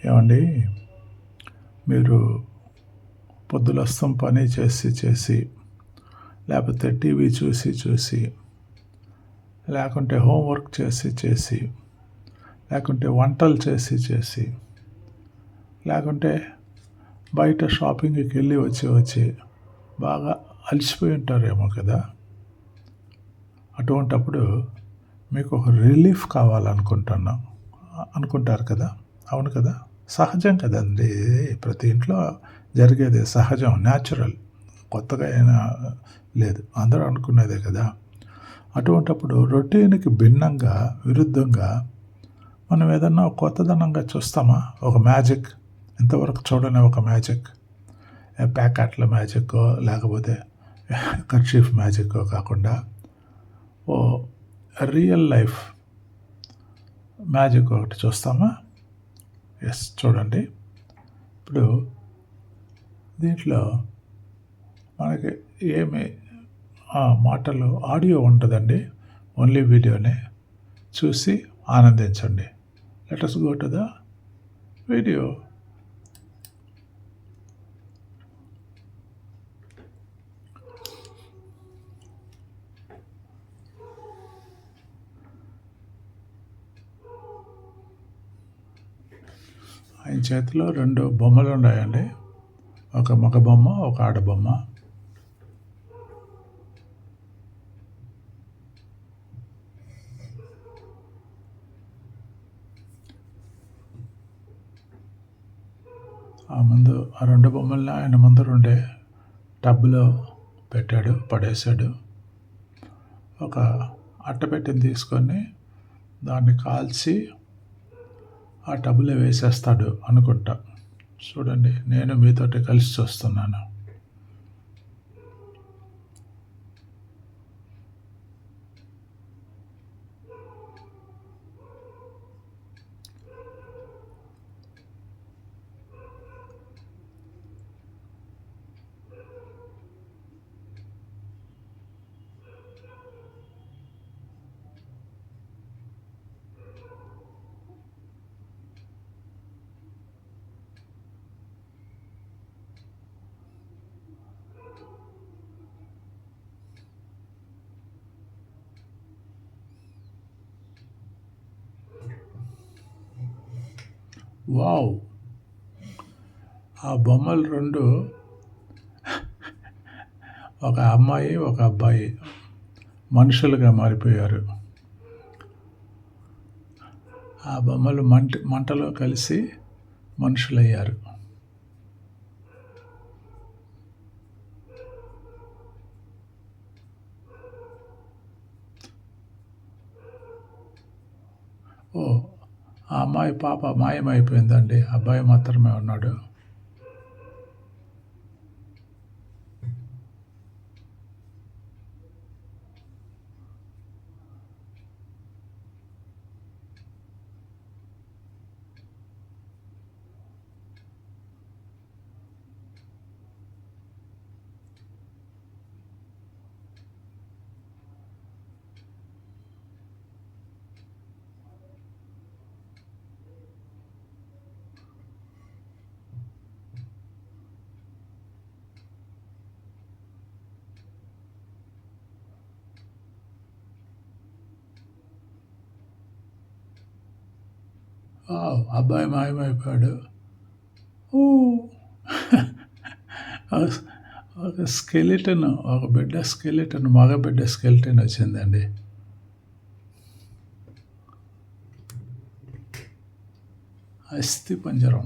ఏమండి, మీరు పొద్దులస్తం పని చేసి లేకపోతే టీవీ చూసి లేకుంటే హోంవర్క్ చేసి లేకుంటే వంటలు చేసి లేకుంటే బయట షాపింగ్కి వెళ్ళి వచ్చి బాగా అలసిపోయి ఉంటారేమో కదా. అటువంటప్పుడు మీకు ఒక రిలీఫ్ అనుకుంటారు కదా. అవును కదా, సహజం కదండి. ప్రతి ఇంట్లో జరిగేది సహజం, న్యాచురల్, కొత్తగా అయినా లేదు, అందరూ అనుకునేదే కదా. అటువంటప్పుడు రొటీన్కి విరుద్ధంగా మనం ఏదన్నా కొత్తదనంగా చూస్తామా? ఒక మ్యాజిక్, ఇంతవరకు చూడని ఒక మ్యాజిక్, ప్యాకెట్ల మ్యాజిక్ లేకపోతే కర్చీఫ్ మ్యాజిక్ కాకుండా ఓ రియల్ లైఫ్ మ్యాజిక్ ఒకటి చూస్తామా? ఎస్, చూడండి. ఇప్పుడు దీంట్లో మనకి ఏమి మాటలు, ఆడియో ఉంటుందండి, ఓన్లీ వీడియోనే. చూసి ఆనందించండి. Let us go to the video. ఆయన చేతిలో 2 బొమ్మలు ఉన్నాయండి, ఒక మగ బొమ్మ, ఒక ఆడబొమ్మ. ఆ 2 బొమ్మల్ని ఆయన ముందరుండే టబ్లో పడేశాడు. ఒక అట్టపెట్టిని తీసుకొని దాన్ని కాల్చి ఆ టబ్లో వేసేస్తాడు అనుకుంటా. చూడండి, నేను మీతోటి కలిసి చూస్తున్నాను. వావ్! ఆ బొమ్మలు 2 ఒక అమ్మాయి, ఒక అబ్బాయి మనుషులుగా మారిపోయారు. ఆ బొమ్మలు మంటలో కలిసి మనుషులయ్యారు. ఆ అమ్మాయి పాప మాయమైపోయిందండి, అబ్బాయి మాత్రమే ఉన్నాడు. అబ్బాయి మాయమైపోయాడు. ఒక స్కెలిటన్, ఒక బిడ్డ స్కెలిటన్, మగ బిడ్డ స్కెలిటన్ వచ్చిందండి. అస్థి పంజరం.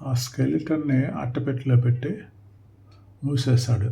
ఆ స్కెలిటన్ని అట్టపెట్టెలో పెట్టి మూసేశాడు.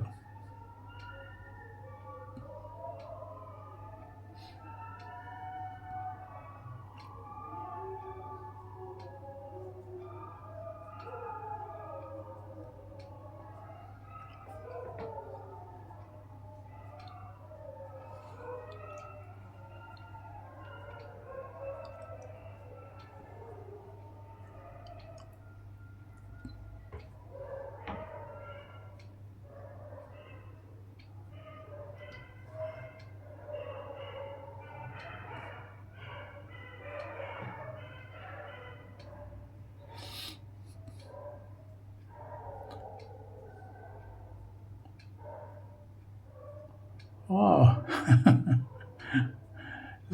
ఆ!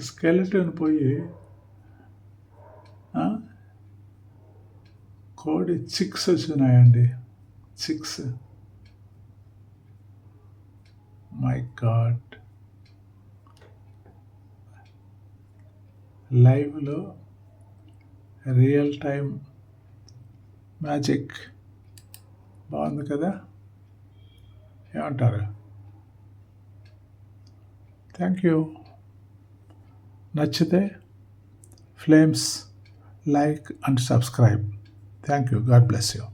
స్కెలిటన్ పోయి ఆ, కోడి చిక్స్ వచ్చినాయండి. చిక్స్. My god. లైవ్లో రియల్ టైం మ్యాజిక్. బాగుంది కదా, ఏమంటారు? Thank you. నచ్చితే flames like and subscribe. Thank you. God bless you.